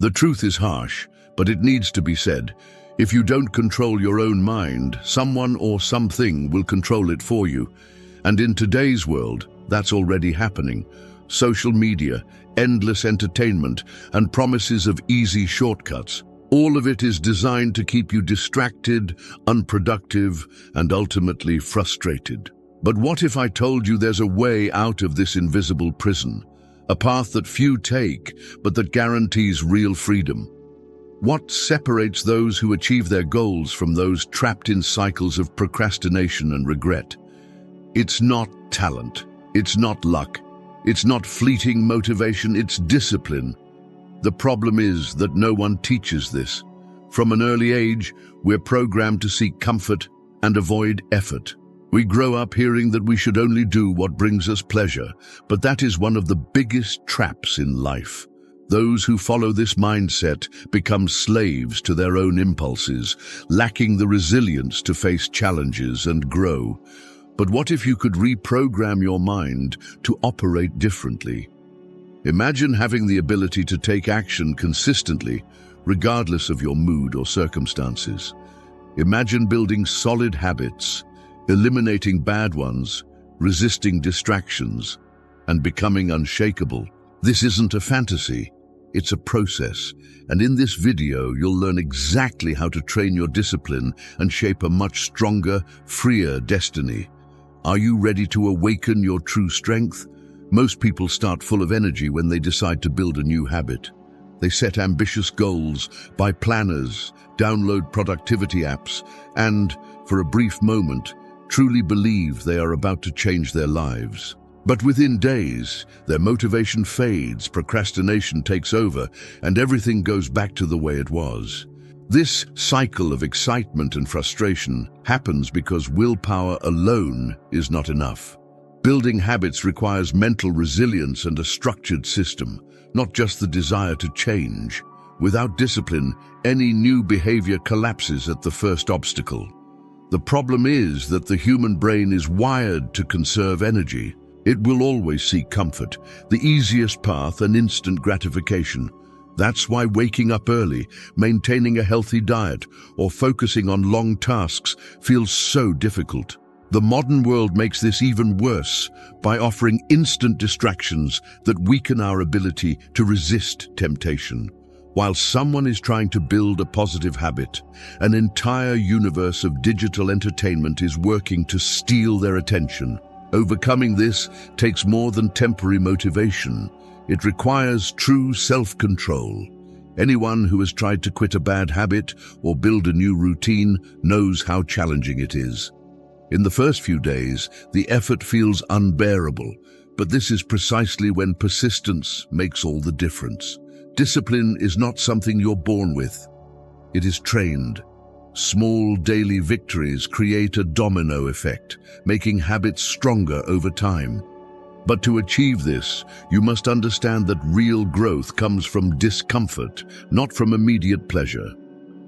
The truth is harsh, but it needs to be said. If you don't control your own mind, someone or something will control it for you. And in today's world, that's already happening. Social media, endless entertainment, and promises of easy shortcuts. All of it is designed to keep you distracted, unproductive, and ultimately frustrated. But what if I told you there's a way out of this invisible prison? A path that few take, but that guarantees real freedom. What separates those who achieve their goals from those trapped in cycles of procrastination and regret? It's not talent. It's not luck. It's not fleeting motivation. It's discipline. The problem is that no one teaches this. From an early age, we're programmed to seek comfort and avoid effort. We grow up hearing that we should only do what brings us pleasure, but that is one of the biggest traps in life. Those who follow this mindset become slaves to their own impulses, lacking the resilience to face challenges and grow. But what if you could reprogram your mind to operate differently? Imagine having the ability to take action consistently, regardless of your mood or circumstances. Imagine building solid habits, eliminating bad ones, resisting distractions, and becoming unshakable. This isn't a fantasy, it's a process. And in this video, you'll learn exactly how to train your discipline and shape a much stronger, freer destiny. Are you ready to awaken your true strength? Most people start full of energy when they decide to build a new habit. They set ambitious goals, buy planners, download productivity apps, and, for a brief moment, truly believe they are about to change their lives. But within days, their motivation fades, procrastination takes over, and everything goes back to the way it was. This cycle of excitement and frustration happens because willpower alone is not enough. Building habits requires mental resilience and a structured system, not just the desire to change. Without discipline, any new behavior collapses at the first obstacle. The problem is that the human brain is wired to conserve energy. It will always seek comfort, the easiest path and instant gratification. That's why waking up early, maintaining a healthy diet, or focusing on long tasks feels so difficult. The modern world makes this even worse by offering instant distractions that weaken our ability to resist temptation. While someone is trying to build a positive habit, an entire universe of digital entertainment is working to steal their attention. Overcoming this takes more than temporary motivation. It requires true self-control. Anyone who has tried to quit a bad habit or build a new routine knows how challenging it is. In the first few days, the effort feels unbearable, but this is precisely when persistence makes all the difference. Discipline is not something you're born with. It is trained. Small daily victories create a domino effect, making habits stronger over time. But to achieve this, you must understand that real growth comes from discomfort, not from immediate pleasure.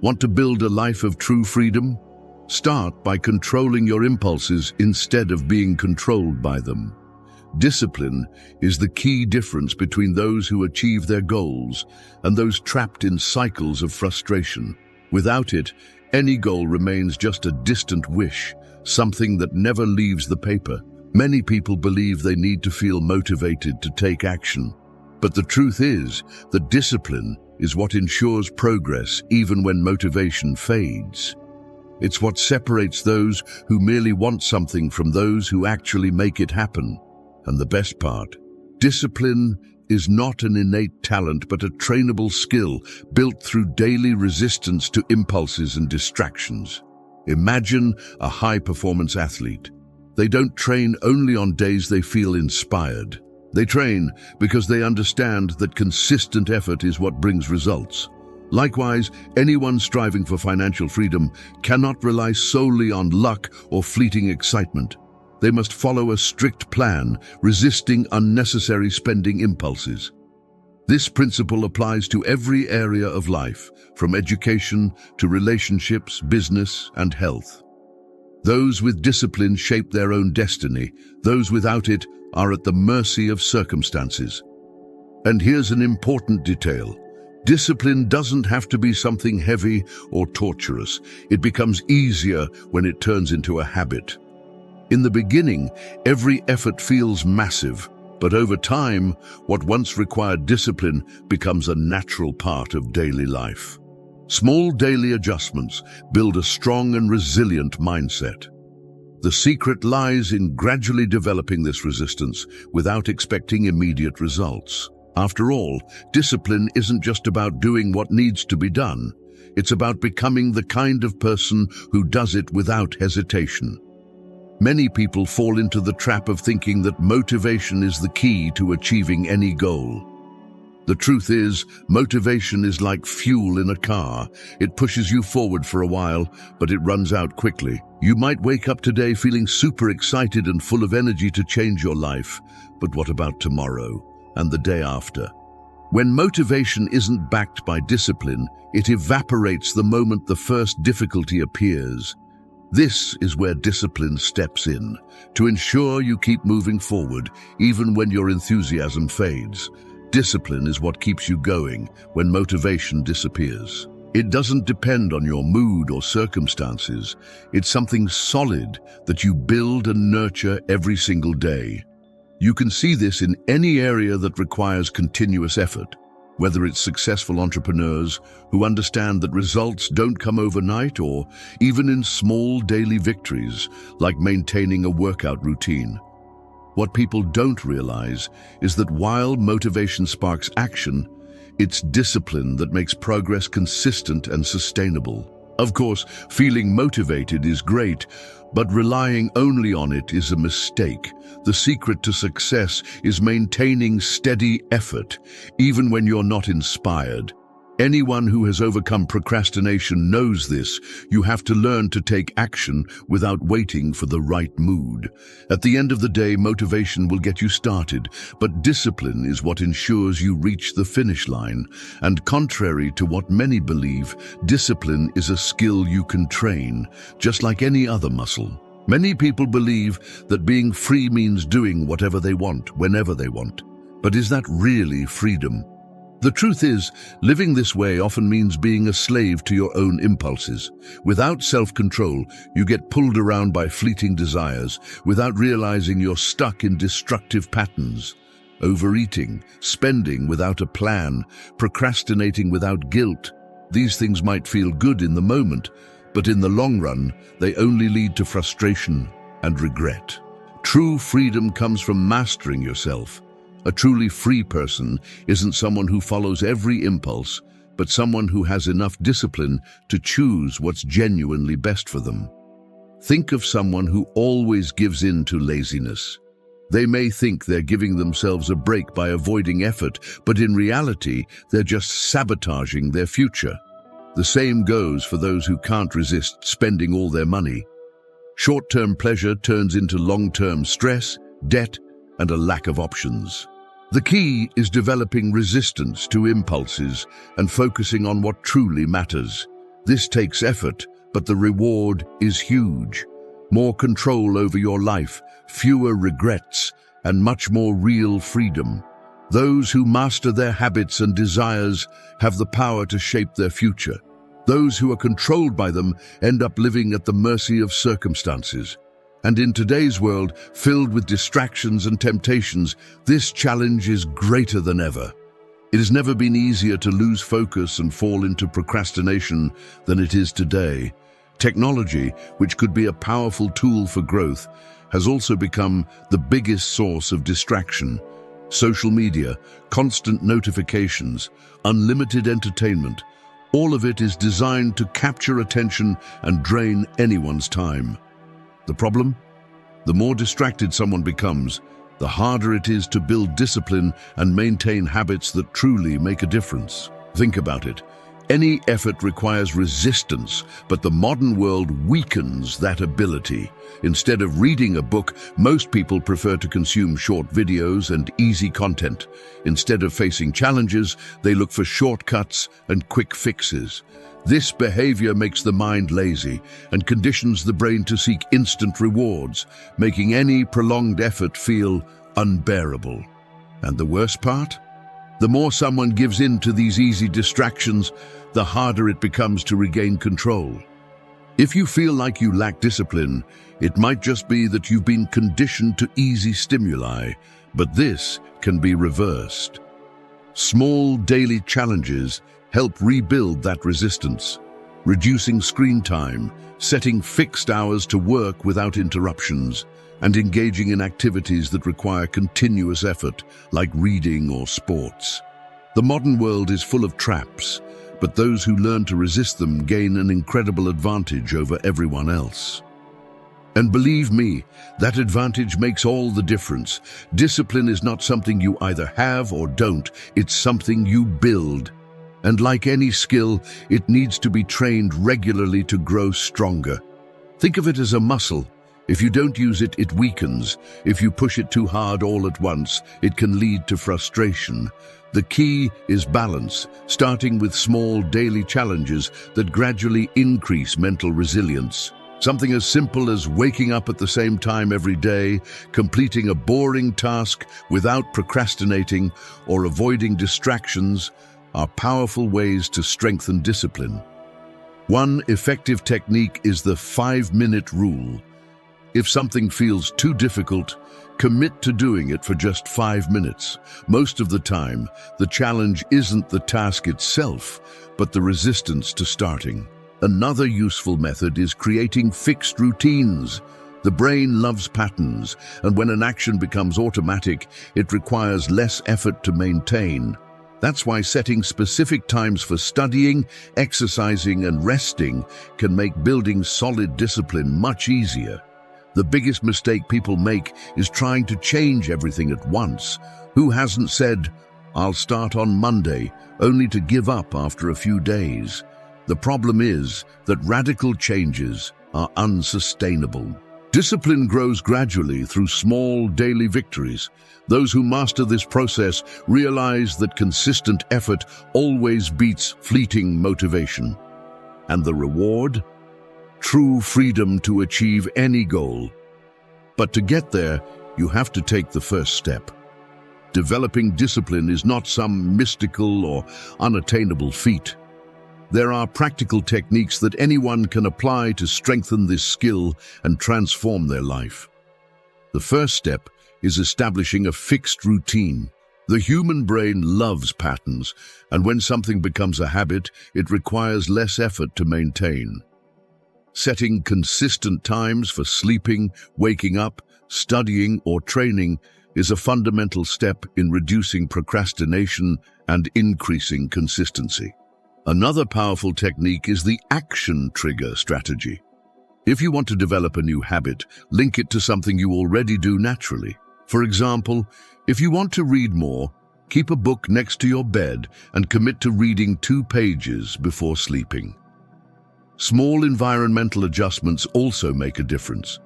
Want to build a life of true freedom? Start by controlling your impulses instead of being controlled by them. Discipline is the key difference between those who achieve their goals and those trapped in cycles of frustration. Without it, any goal remains just a distant wish, something that never leaves the paper. Many people believe they need to feel motivated to take action. But the truth is that discipline is what ensures progress even when motivation fades. It's what separates those who merely want something from those who actually make it happen. And the best part, discipline is not an innate talent but a trainable skill built through daily resistance to impulses and distractions. Imagine a high-performance athlete. They don't train only on days they feel inspired. They train because they understand that consistent effort is what brings results. Likewise, anyone striving for financial freedom cannot rely solely on luck or fleeting excitement. They must follow a strict plan, resisting unnecessary spending impulses. This principle applies to every area of life, from education to relationships, business, and health. Those with discipline shape their own destiny. Those without it are at the mercy of circumstances. And here's an important detail. Discipline doesn't have to be something heavy or torturous. It becomes easier when it turns into a habit. In the beginning, every effort feels massive, but over time, what once required discipline becomes a natural part of daily life. Small daily adjustments build a strong and resilient mindset. The secret lies in gradually developing this resistance without expecting immediate results. After all, discipline isn't just about doing what needs to be done. It's about becoming the kind of person who does it without hesitation. Many people fall into the trap of thinking that motivation is the key to achieving any goal. The truth is, motivation is like fuel in a car. It pushes you forward for a while, but it runs out quickly. You might wake up today feeling super excited and full of energy to change your life, but what about tomorrow and the day after? When motivation isn't backed by discipline, it evaporates the moment the first difficulty appears. This is where discipline steps in, to ensure you keep moving forward, even when your enthusiasm fades. Discipline is what keeps you going when motivation disappears. It doesn't depend on your mood or circumstances. It's something solid that you build and nurture every single day. You can see this in any area that requires continuous effort, whether it's successful entrepreneurs who understand that results don't come overnight, or even in small daily victories like maintaining a workout routine. What people don't realize is that while motivation sparks action, it's discipline that makes progress consistent and sustainable. Of course, feeling motivated is great, but relying only on it is a mistake. The secret to success is maintaining steady effort, even when you're not inspired. Anyone who has overcome procrastination knows this. You have to learn to take action without waiting for the right mood. At the end of the day, motivation will get you started, but discipline is what ensures you reach the finish line. And contrary to what many believe, discipline is a skill you can train, just like any other muscle. Many people believe that being free means doing whatever they want, whenever they want. But is that really freedom? The truth is, living this way often means being a slave to your own impulses. Without self-control, you get pulled around by fleeting desires, without realizing you're stuck in destructive patterns. Overeating, spending without a plan, procrastinating without guilt. These things might feel good in the moment, but in the long run, they only lead to frustration and regret. True freedom comes from mastering yourself. A truly free person isn't someone who follows every impulse, but someone who has enough discipline to choose what's genuinely best for them. Think of someone who always gives in to laziness. They may think they're giving themselves a break by avoiding effort, but in reality, they're just sabotaging their future. The same goes for those who can't resist spending all their money. Short-term pleasure turns into long-term stress, debt, and a lack of options. The key is developing resistance to impulses and focusing on what truly matters. This takes effort, but the reward is huge. More control over your life, fewer regrets, and much more real freedom. Those who master their habits and desires have the power to shape their future. Those who are controlled by them end up living at the mercy of circumstances. And in today's world, filled with distractions and temptations, this challenge is greater than ever. It has never been easier to lose focus and fall into procrastination than it is today. Technology, which could be a powerful tool for growth, has also become the biggest source of distraction. Social media, constant notifications, unlimited entertainment, all of it is designed to capture attention and drain anyone's time. The problem? The more distracted someone becomes, the harder it is to build discipline and maintain habits that truly make a difference. Think about it. Any effort requires resistance, but the modern world weakens that ability. Instead of reading a book, most people prefer to consume short videos and easy content. Instead of facing challenges, they look for shortcuts and quick fixes. This behavior makes the mind lazy and conditions the brain to seek instant rewards, making any prolonged effort feel unbearable. And the worst part? The more someone gives in to these easy distractions, the harder it becomes to regain control. If you feel like you lack discipline, it might just be that you've been conditioned to easy stimuli, but this can be reversed. Small daily challenges help rebuild that resistance, reducing screen time, setting fixed hours to work without interruptions, and engaging in activities that require continuous effort, like reading or sports. The modern world is full of traps, but those who learn to resist them gain an incredible advantage over everyone else. And believe me, that advantage makes all the difference. Discipline is not something you either have or don't, it's something you build. And like any skill, it needs to be trained regularly to grow stronger. Think of it as a muscle. If you don't use it, it weakens. If you push it too hard all at once, it can lead to frustration. The key is balance, starting with small daily challenges that gradually increase mental resilience. Something as simple as waking up at the same time every day, completing a boring task without procrastinating, or avoiding distractions are powerful ways to strengthen discipline. One effective technique is the 5-minute rule. If something feels too difficult, commit to doing it for just 5 minutes. Most of the time, the challenge isn't the task itself, but the resistance to starting. Another useful method is creating fixed routines. The brain loves patterns, and when an action becomes automatic, it requires less effort to maintain. That's why setting specific times for studying, exercising, and resting can make building solid discipline much easier. The biggest mistake people make is trying to change everything at once. Who hasn't said, "I'll start on Monday," only to give up after a few days? The problem is that radical changes are unsustainable. Discipline grows gradually through small daily victories. Those who master this process realize that consistent effort always beats fleeting motivation. And the reward? True freedom to achieve any goal. But to get there, you have to take the first step. Developing discipline is not some mystical or unattainable feat. There are practical techniques that anyone can apply to strengthen this skill and transform their life. The first step is establishing a fixed routine. The human brain loves patterns, and when something becomes a habit, it requires less effort to maintain. Setting consistent times for sleeping, waking up, studying, or training is a fundamental step in reducing procrastination and increasing consistency. Another powerful technique is the action trigger strategy. If you want to develop a new habit, link it to something you already do naturally. For example, if you want to read more, keep a book next to your bed and commit to reading 2 pages before sleeping. Small environmental adjustments also make a difference.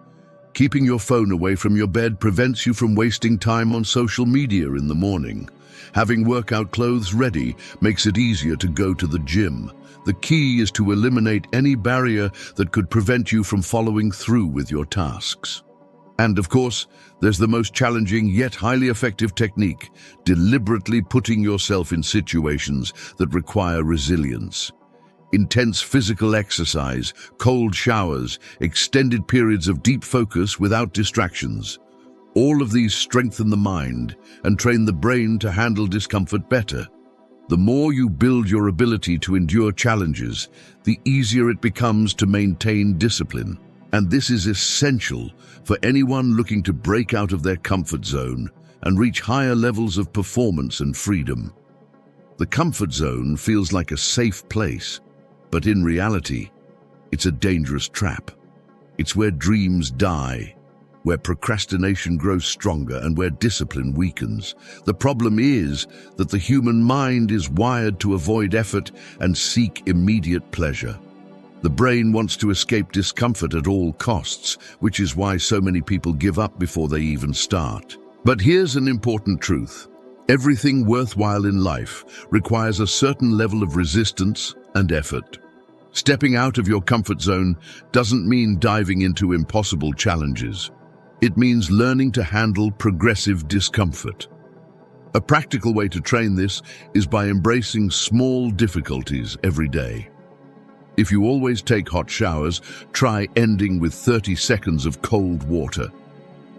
Keeping your phone away from your bed prevents you from wasting time on social media in the morning. Having workout clothes ready makes it easier to go to the gym. The key is to eliminate any barrier that could prevent you from following through with your tasks. And of course, there's the most challenging yet highly effective technique: deliberately putting yourself in situations that require resilience. Intense physical exercise, cold showers, extended periods of deep focus without distractions. All of these strengthen the mind and train the brain to handle discomfort better. The more you build your ability to endure challenges, the easier it becomes to maintain discipline. And this is essential for anyone looking to break out of their comfort zone and reach higher levels of performance and freedom. The comfort zone feels like a safe place, but in reality, it's a dangerous trap. It's where dreams die, where procrastination grows stronger, and where discipline weakens. The problem is that the human mind is wired to avoid effort and seek immediate pleasure. The brain wants to escape discomfort at all costs, which is why so many people give up before they even start. But here's an important truth. Everything worthwhile in life requires a certain level of resistance and effort. Stepping out of your comfort zone doesn't mean diving into impossible challenges. It means learning to handle progressive discomfort. A practical way to train this is by embracing small difficulties every day. If you always take hot showers, try ending with 30 seconds of cold water.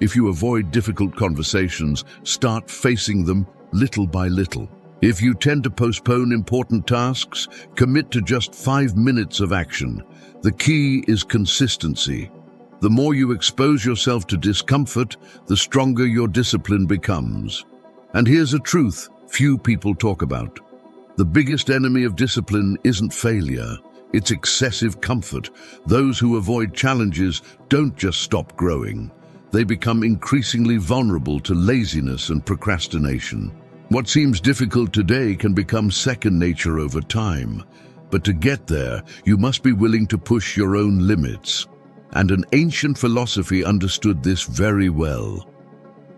If you avoid difficult conversations, start facing them little by little. If you tend to postpone important tasks, commit to just 5 minutes of action. The key is consistency. The more you expose yourself to discomfort, the stronger your discipline becomes. And here's a truth few people talk about. The biggest enemy of discipline isn't failure, it's excessive comfort. Those who avoid challenges don't just stop growing. They become increasingly vulnerable to laziness and procrastination. What seems difficult today can become second nature over time. But to get there, you must be willing to push your own limits. And an ancient philosophy understood this very well.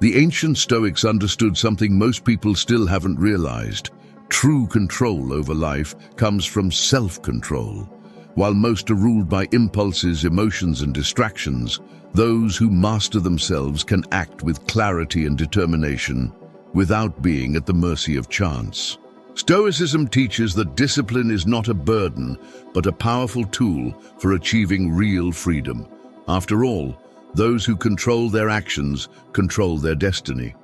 The ancient Stoics understood something most people still haven't realized. True control over life comes from self-control. While most are ruled by impulses, emotions, and distractions, those who master themselves can act with clarity and determination without being at the mercy of chance. Stoicism teaches that discipline is not a burden, but a powerful tool for achieving real freedom. After all, those who control their actions control their destiny.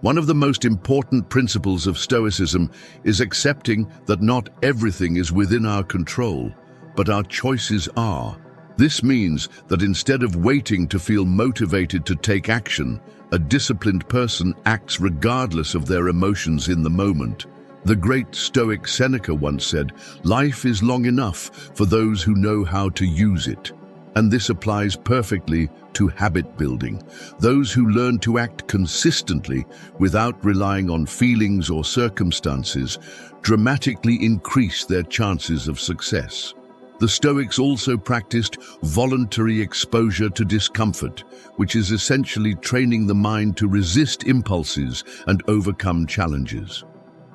One of the most important principles of Stoicism is accepting that not everything is within our control, but our choices are. This means that instead of waiting to feel motivated to take action, a disciplined person acts regardless of their emotions in the moment. The great Stoic Seneca once said, "Life is long enough for those who know how to use it." And this applies perfectly to habit building. Those who learn to act consistently without relying on feelings or circumstances dramatically increase their chances of success. The Stoics also practiced voluntary exposure to discomfort, which is essentially training the mind to resist impulses and overcome challenges.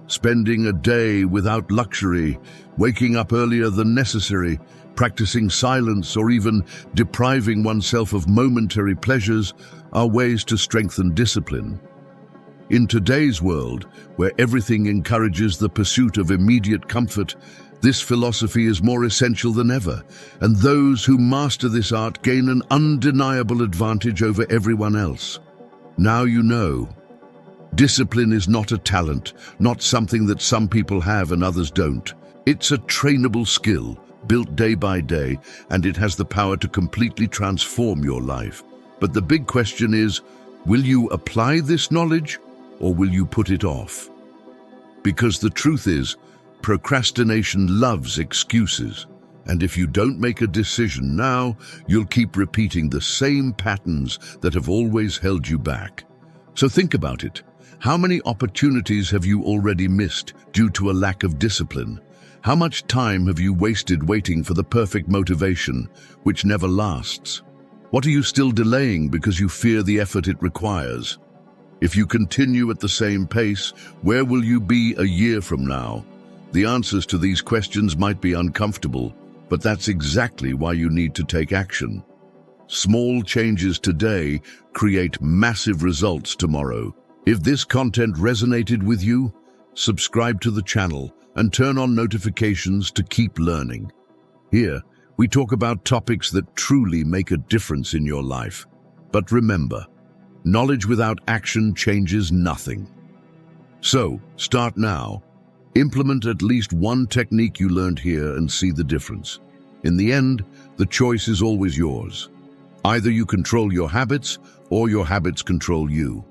Spending a day without luxury, waking up earlier than necessary, practicing silence, or even depriving oneself of momentary pleasures are ways to strengthen discipline. In today's world, where everything encourages the pursuit of immediate comfort, this philosophy is more essential than ever, and those who master this art gain an undeniable advantage over everyone else. Now you know. Discipline is not a talent, not something that some people have and others don't. It's a trainable skill, built day by day, and it has the power to completely transform your life. But the big question is, will you apply this knowledge, or will you put it off? Because the truth is, procrastination loves excuses, and if you don't make a decision now, you'll keep repeating the same patterns that have always held you back. So think about it. How many opportunities have you already missed due to a lack of discipline? How much time have you wasted waiting for the perfect motivation, which never lasts? What are you still delaying because you fear the effort it requires? If you continue at the same pace, where will you be a year from now? The answers to these questions might be uncomfortable, but that's exactly why you need to take action. Small changes today create massive results tomorrow. If this content resonated with you, subscribe to the channel and turn on notifications to keep learning. Here, we talk about topics that truly make a difference in your life. But remember, knowledge without action changes nothing. So, start now. Implement at least one technique you learned here and see the difference. In the end, the choice is always yours. Either you control your habits or your habits control you.